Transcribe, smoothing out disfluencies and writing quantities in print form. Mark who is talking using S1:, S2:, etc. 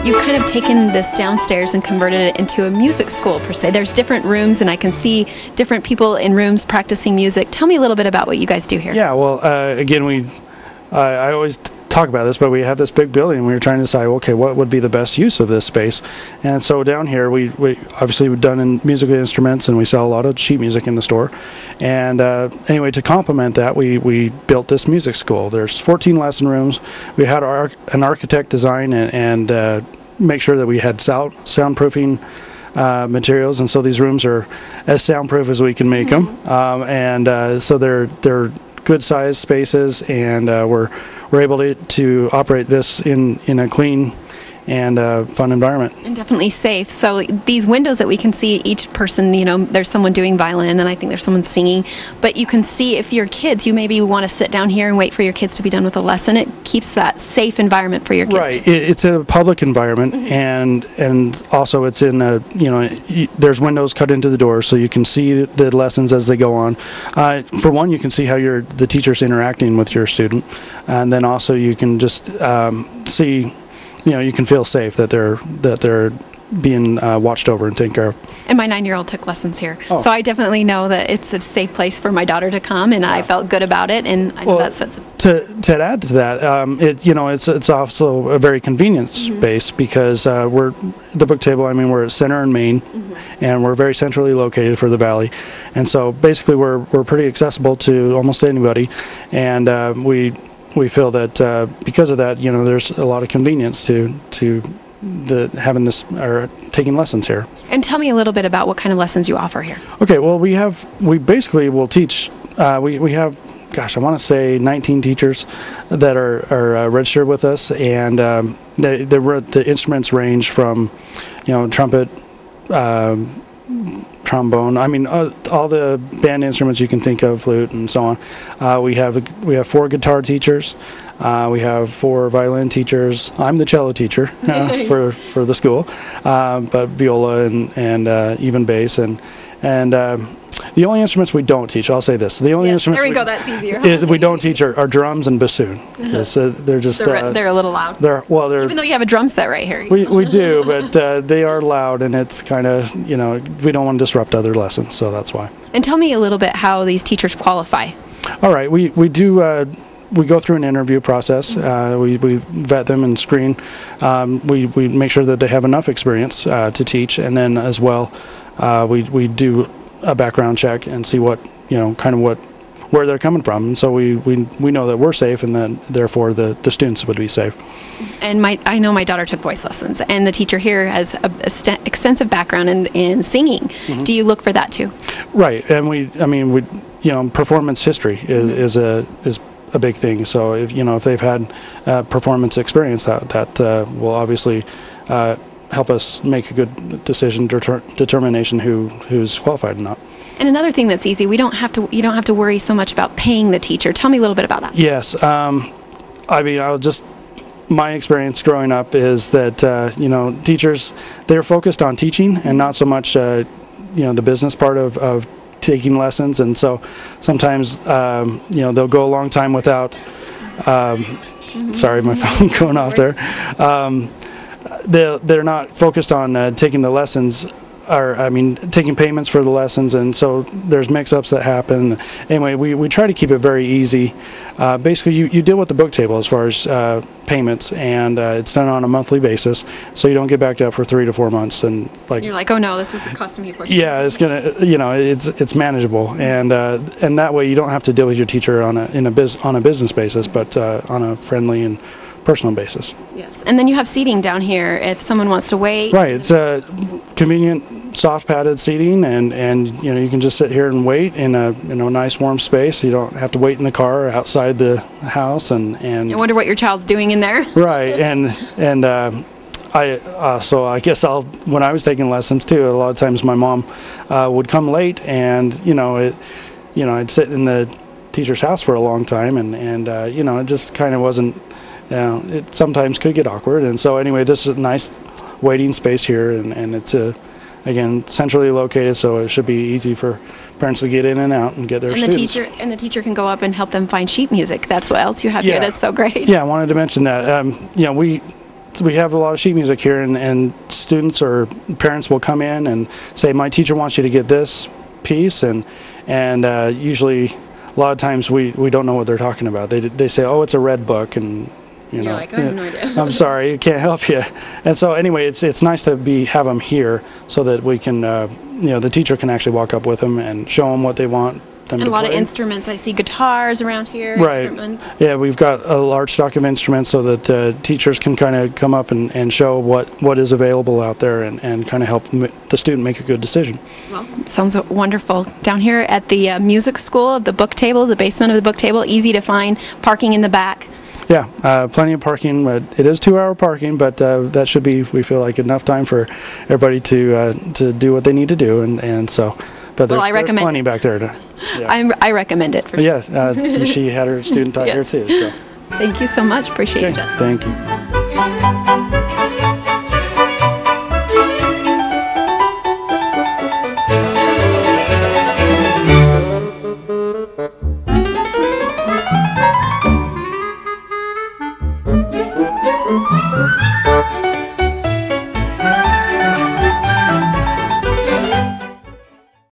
S1: You've kind of taken this downstairs and converted it into a music school, per se. There's different rooms, and I can see different people in rooms practicing music. Tell me a little bit about what you guys do here.
S2: Yeah, well, again, I always talk about this, but we have this big building, and we were trying to decide, okay, what would be the best use of this space? And so down here, we obviously we've done in musical instruments, and we sell a lot of sheet music in the store. And anyway, to complement that, we built this music school. There's 14 lesson rooms. We had an architect design and make sure that we had soundproofing materials, and so these rooms are as soundproof as we can make them. So they're good sized spaces, and we're able to operate this in a clean and fun environment.
S1: And definitely safe. So these windows that we can see, each person, you know, there's someone doing violin, and I think there's someone singing, but you can see if your kids, you maybe want to sit down here and wait for your kids to be done with a lesson. It keeps that safe environment for your kids.
S2: Right. It's a public environment, and also it's in a, you know, there's windows cut into the doors, so you can see the lessons as they go on. For one, you can see how the teacher's interacting with your student, and then also you can just see, you know, you can feel safe that they're being watched over and taken care of.
S1: And my 9-year-old took lessons here,
S2: Oh.
S1: so I definitely know that it's a safe place for my daughter to come, and I felt good about it. And I know
S2: Well, to add to that, you know, it's also a very convenient space, because we're the book table. I mean, we're at Center and Main, and we're very centrally located for the valley, and so basically we're pretty accessible to almost anybody, and we feel that because of that, you know, there's a lot of convenience to having this or taking lessons here.
S1: And tell me a little bit about what kind of lessons you offer here.
S2: Okay, well, we basically will teach. We have, gosh, I want to say 19 teachers that are registered with us, and the instruments range from, you know, trumpet, trombone. I mean, all the band instruments you can think of, flute, and so on. We have 4 guitar teachers. We have 4 violin teachers. I'm the cello teacher for the school, but viola and even bass and the only instruments we don't teach, I'll say this, the only instruments
S1: there we go, that's easier.
S2: we don't teach are drums and bassoon. So they're just
S1: They're a little loud.
S2: Even
S1: though you have a drum set right here.
S2: we do, but they are loud, and it's kind of, you know, we don't want to disrupt other lessons, so that's why.
S1: And tell me a little bit how these teachers qualify.
S2: All right, we do. We go through an interview process. We vet them and screen. We make sure that they have enough experience to teach, and then as well, we do a background check and see what, you know, kind of where they're coming from. And so we know that we're safe, and that therefore the students would be safe.
S1: And I know my daughter took voice lessons, and the teacher here has a extensive background in singing. Do you look for that too? Right,
S2: and you know, performance history is a big thing. So if they've had performance experience, that will obviously help us make a good determination who's qualified or not.
S1: And another thing that's easy, you don't have to worry so much about paying the teacher. Tell me a little bit about that.
S2: Yes, my experience growing up is that you know, teachers, they're focused on teaching and not so much you know, the business part of taking lessons, and so sometimes you know, they'll go a long time without sorry, my phone going off there. They're not focused on taking the lessons, or taking payments for the lessons, and so there's mix-ups that happen. Anyway, we try to keep it very easy. Basically, you deal with the book table as far as payments, and it's done on a monthly basis, so you don't get backed up for 3 to 4 months. And
S1: you're like, oh no, this is costing me a fortune.
S2: Yeah, it's gonna, you know, it's manageable, and that way you don't have to deal with your teacher on a business basis, but on a friendly and personal basis.
S1: Yes, and then you have seating down here if someone wants to wait.
S2: Right, it's a convenient, soft padded seating, and you know, you can just sit here and wait in a nice warm space. You don't have to wait in the car or outside the house, and I
S1: wonder what your child's doing in there.
S2: Right, and so I guess when I was taking lessons too, a lot of times my mom would come late, and I'd sit in the teacher's house for a long time, and it just kind of wasn't. It sometimes could get awkward, and so anyway, this is a nice waiting space here, and it's again centrally located, so it should be easy for parents to get in and out and get their students.
S1: The teacher can go up and help them find sheet music. That's what else you have here. That's so great.
S2: Yeah, I wanted to mention that. we have a lot of sheet music here, and students or parents will come in and say, my teacher wants you to get this piece, and usually a lot of times we don't know what they're talking about. They say, oh, it's a red book, and
S1: You're like, I have no idea.
S2: I'm sorry, I can't help you. And so anyway, it's nice to have them here so that we can, the teacher can actually walk up with them and show them what they want them
S1: And
S2: to
S1: a lot of
S2: play.
S1: instruments. I see guitars around here.
S2: Right.
S1: different ones.
S2: Yeah, we've got a large stock of instruments so that teachers can kind of come up and show what is available out there and kind of help the student make a good decision.
S1: Well, it sounds wonderful. Down here at the music school, the book table, the basement of the book table, easy to find, parking in the back.
S2: Yeah, plenty of parking. But it is 2-hour parking, but that should be, we feel like, enough time for everybody to do what they need to do, and so. But
S1: Well,
S2: there's,
S1: I recommend
S2: there's plenty
S1: it.
S2: back there to. Yeah.
S1: I recommend it. For sure.
S2: Yeah, she had her student out
S1: Yes.
S2: here too. So.
S1: Thank you so much. Appreciate
S2: Okay,
S1: it.
S2: thank you.